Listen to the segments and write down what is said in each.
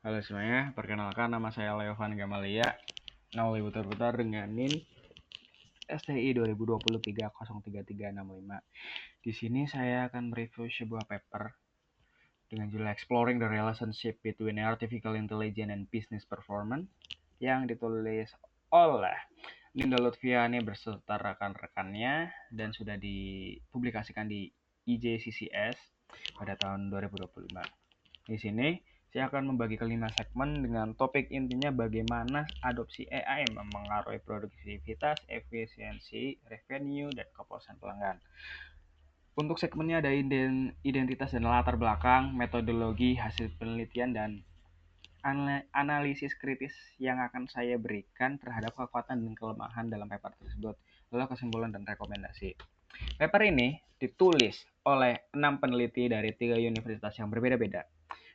Halo semuanya, perkenalkan nama saya Leovan Gamalia. Nawali putar-putar dengan NIN STI 2023-03365. Di sini saya akan mereview sebuah paper dengan judul Exploring the Relationship Between Artificial Intelligence and Business Performance yang ditulis oleh Ninda Lutfiani berserta rekan-rekannya dan sudah dipublikasikan di IJCCS pada tahun 2025. Di sini saya akan membagi ke 5 segmen dengan topik intinya bagaimana adopsi AI memengaruhi produktivitas, efisiensi, revenue, dan kepuasan pelanggan. Untuk segmennya ada identitas dan latar belakang, metodologi, hasil penelitian, dan analisis kritis yang akan saya berikan terhadap kekuatan dan kelemahan dalam paper tersebut, lalu kesimpulan dan rekomendasi. Paper ini ditulis oleh 6 peneliti dari 3 universitas yang berbeda-beda.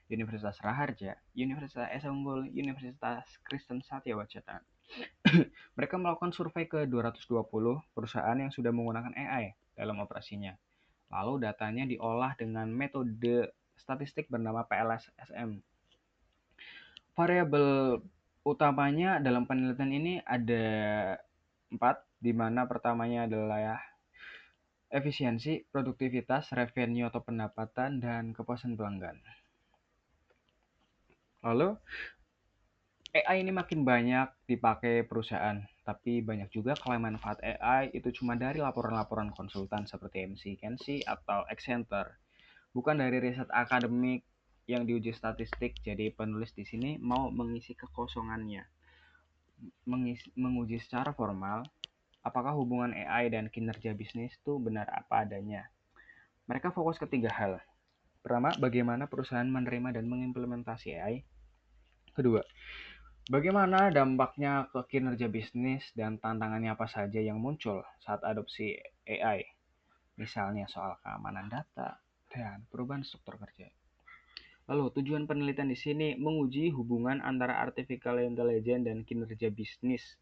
Universitas Raharja, Universitas Esa Unggul, Universitas Kristen Satya Wacana. Mereka melakukan survei ke 220 perusahaan yang sudah menggunakan AI dalam operasinya. Lalu datanya diolah dengan metode statistik bernama PLSSM. Variabel utamanya dalam penelitian ini ada 4, di mana pertamanya adalah efisiensi, produktivitas, revenue atau pendapatan, dan kepuasan pelanggan. Lalu AI ini makin banyak dipakai perusahaan, tapi banyak juga klaim manfaat AI itu cuma dari laporan-laporan konsultan seperti McKinsey atau Accenture, bukan dari riset akademik yang diuji statistik. Jadi penulis di sini mau mengisi kekosongannya, menguji secara formal apakah hubungan AI dan kinerja bisnis itu benar apa adanya. Mereka fokus ke 3 hal. Pertama, bagaimana perusahaan menerima dan mengimplementasi AI. Kedua, bagaimana dampaknya ke kinerja bisnis dan tantangannya apa saja yang muncul saat adopsi AI, misalnya soal keamanan data dan perubahan struktur kerja. Lalu tujuan penelitian di sini menguji hubungan antara artificial intelligence dan kinerja bisnis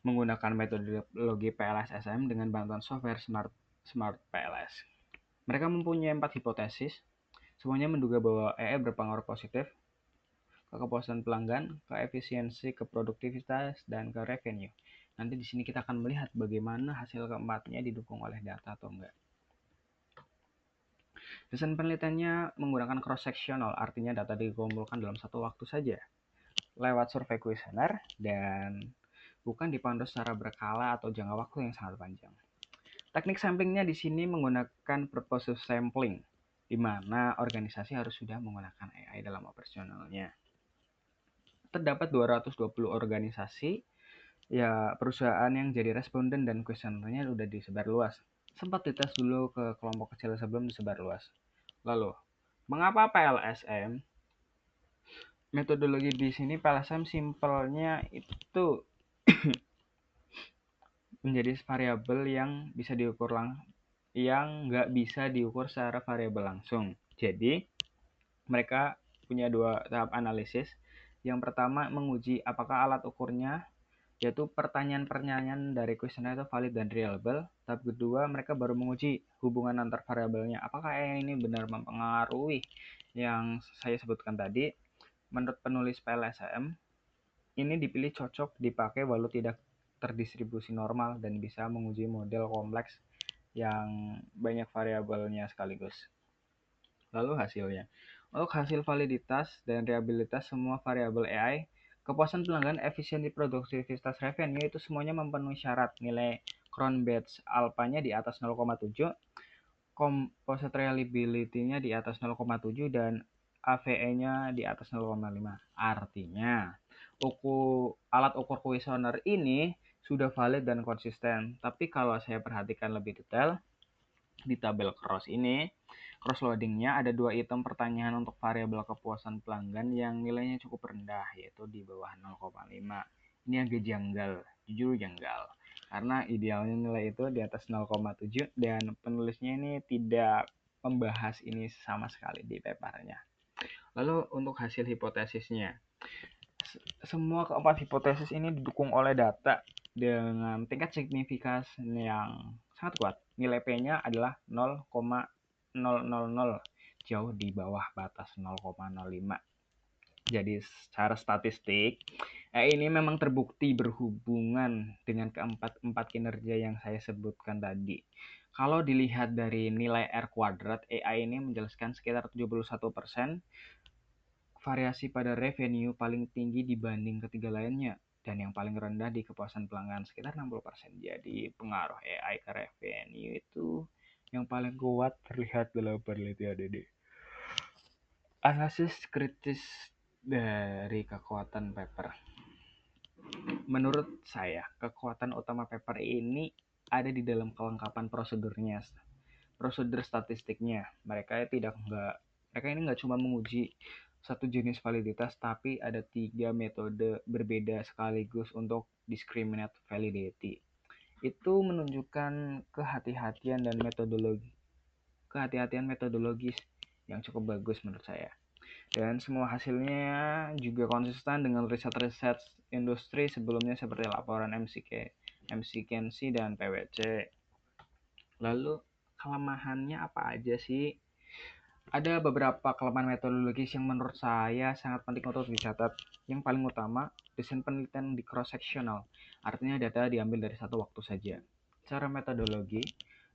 menggunakan metodologi PLSSM dengan bantuan software Smart PLS. Mereka mempunyai 4 hipotesis. Semuanya menduga bahwa AI berpengaruh positif ke kepuasan pelanggan, ke efisiensi, ke produktivitas, dan ke revenue. Nanti di sini kita akan melihat bagaimana hasil keempatnya didukung oleh data atau enggak. Desain penelitiannya menggunakan cross-sectional, artinya data dikumpulkan dalam satu waktu saja, lewat survei kuesioner, dan bukan dipantau secara berkala atau jangka waktu yang sangat panjang. Teknik samplingnya di sini menggunakan purposive sampling, di mana organisasi harus sudah menggunakan AI dalam operasionalnya. Terdapat 220 organisasi ya perusahaan yang jadi responden dan kuesionernya udah disebar luas. Sempat dites dulu ke kelompok kecil sebelum disebar luas. Lalu, mengapa PLSM? Metodologi di sini PLSM simpelnya itu menjadi variabel yang bisa diukur yang nggak bisa diukur secara variabel langsung. Jadi, mereka punya 2 tahap analisis. Yang pertama menguji apakah alat ukurnya, yaitu pertanyaan-pertanyaan dari kuesioner itu valid dan reliable. Tahap kedua, mereka baru menguji hubungan antar variabelnya. Apakah AI ini benar mempengaruhi yang saya sebutkan tadi. Menurut penulis PLSM, ini dipilih cocok dipakai walau tidak terdistribusi normal dan bisa menguji model kompleks yang banyak variabelnya sekaligus. Lalu hasilnya. Untuk hasil validitas dan reliabilitas semua variabel AI, kepuasan pelanggan, efisiensi, produktivitas, revenue itu semuanya memenuhi syarat. Nilai Cronbach's alpha-nya di atas 0,7, composite reliability-nya di atas 0,7, dan AVE-nya di atas 0,5. Artinya, alat ukur kuesioner ini sudah valid dan konsisten. Tapi kalau saya perhatikan lebih detail, di tabel cross ini, cross loadingnya ada 2 item pertanyaan untuk variabel kepuasan pelanggan yang nilainya cukup rendah, yaitu di bawah 0,5. Ini agak janggal, jujur janggal. Karena idealnya nilai itu di atas 0,7 dan penulisnya ini tidak membahas ini sama sekali di papernya. Lalu untuk hasil hipotesisnya, semua keempat hipotesis ini didukung oleh data dengan tingkat signifikasi yang sangat kuat. Nilai P-nya adalah 0,000, jauh di bawah batas 0,05. Jadi secara statistik, AI ini memang terbukti berhubungan dengan keempat kinerja yang saya sebutkan tadi. Kalau dilihat dari nilai R kuadrat, AI ini menjelaskan sekitar 71% variasi pada revenue paling tinggi dibanding ketiga lainnya, dan yang paling rendah di kepuasan pelanggan sekitar 60%. Jadi pengaruh AI ke revenue itu yang paling kuat terlihat dalam penelitian ini. Analisis kritis dari kekuatan paper. Menurut saya, kekuatan utama paper ini ada di dalam kelengkapan prosedurnya, prosedur statistiknya. Mereka ini nggak cuma menguji satu jenis validitas, tapi ada 3 metode berbeda sekaligus untuk discriminate validity. Itu menunjukkan kehati-hatian metodologis yang cukup bagus menurut saya. Dan semua hasilnya juga konsisten dengan riset-riset industri sebelumnya seperti laporan McKinsey dan PwC. Lalu kelemahannya apa aja sih? Ada beberapa kelemahan metodologis yang menurut saya sangat penting untuk dicatat. Yang paling utama, desain penelitian di cross-sectional. Artinya data diambil dari satu waktu saja. Secara metodologi,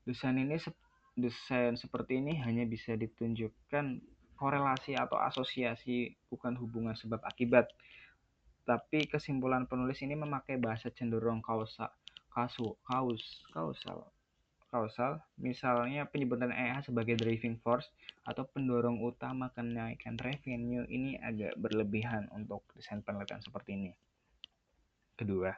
desain seperti ini hanya bisa ditunjukkan korelasi atau asosiasi, bukan hubungan sebab akibat. Tapi kesimpulan penulis ini memakai bahasa cenderung kausal, misalnya penyebutan EH sebagai driving force atau pendorong utama kenaikan revenue ini agak berlebihan untuk desain penelitian seperti ini. Kedua,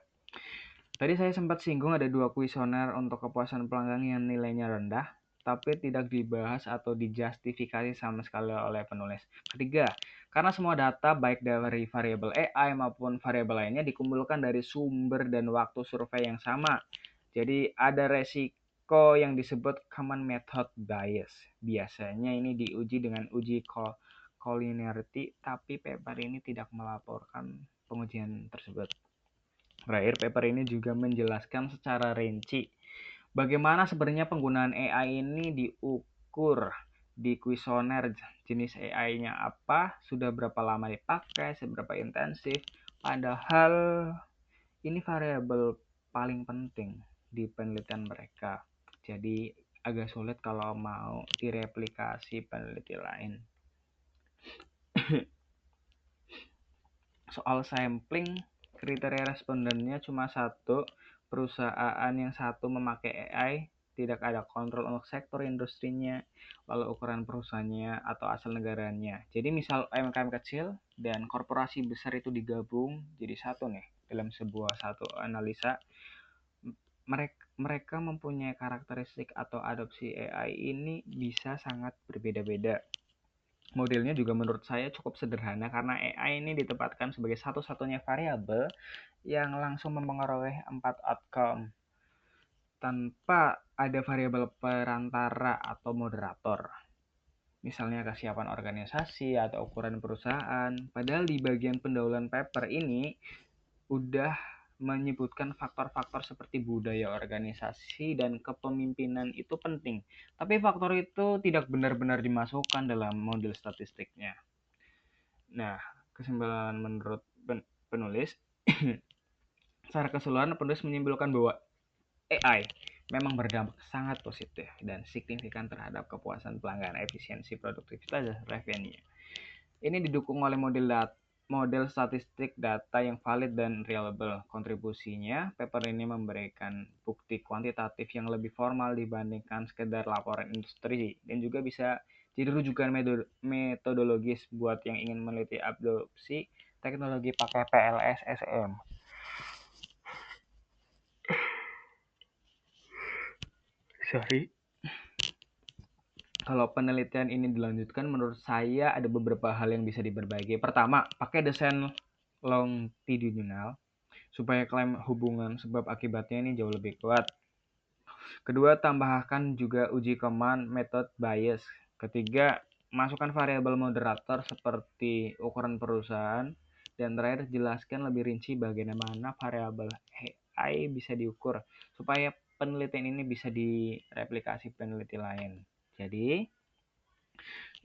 tadi saya sempat singgung ada 2 kuesioner untuk kepuasan pelanggan yang nilainya rendah, tapi tidak dibahas atau dijustifikasi sama sekali oleh penulis. Ketiga, karena semua data baik dari variabel AI maupun variabel lainnya dikumpulkan dari sumber dan waktu survei yang sama. Jadi ada resiko yang disebut common method bias. Biasanya ini diuji dengan uji collinearity, tapi paper ini tidak melaporkan pengujian tersebut. Terakhir, paper ini juga menjelaskan secara rinci bagaimana sebenarnya penggunaan AI ini diukur di kuesioner, jenis AI-nya apa, sudah berapa lama dipakai, seberapa intensif. Padahal ini variabel paling penting di penelitian mereka. Jadi agak sulit kalau mau direplikasi peneliti lain. Soal sampling, kriteria respondennya cuma satu, perusahaan yang satu memakai AI, tidak ada kontrol untuk sektor industrinya, lalu ukuran perusahaannya atau asal negaranya. Jadi misal UMKM kecil dan korporasi besar itu digabung jadi satu nih dalam sebuah satu analisa, mereka mempunyai karakteristik atau adopsi AI ini bisa sangat berbeda-beda. Modelnya juga menurut saya cukup sederhana karena AI ini ditempatkan sebagai satu-satunya variabel yang langsung mempengaruhi 4 outcome tanpa ada variabel perantara atau moderator. Misalnya kesiapan organisasi atau ukuran perusahaan. Padahal di bagian pendahuluan paper ini udah menyebutkan faktor-faktor seperti budaya organisasi dan kepemimpinan itu penting. Tapi faktor itu tidak benar-benar dimasukkan dalam model statistiknya. Nah, kesimpulan menurut penulis, secara keseluruhan penulis menyimpulkan bahwa AI memang berdampak sangat positif dan signifikan terhadap kepuasan pelanggan, efisiensi, produktivitas, dan revenue. Ini didukung oleh model statistik data yang valid dan reliable. Kontribusinya, paper ini memberikan bukti kuantitatif yang lebih formal dibandingkan sekedar laporan industri dan juga bisa jadi rujukan metodologis buat yang ingin meneliti adopsi teknologi pakai PLS SEM. Sorry. Kalau penelitian ini dilanjutkan, menurut saya ada beberapa hal yang bisa diberbagi. Pertama, pakai desain longitudinal supaya klaim hubungan sebab akibatnya ini jauh lebih kuat. Kedua, tambahkan juga uji common method bias. Ketiga, masukkan variabel moderator seperti ukuran perusahaan. Dan terakhir, jelaskan lebih rinci bagaimana variabel AI bisa diukur supaya penelitian ini bisa direplikasi peneliti lain. Jadi,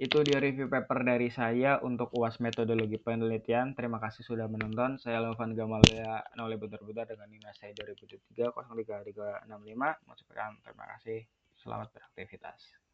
Itu dia review paper dari saya untuk UAS metodologi penelitian. Terima kasih sudah menonton. Saya Lovan Gamalia Nole Bentar-Bentar dengan NIM saya 2023 033365. Terima kasih. Selamat beraktivitas.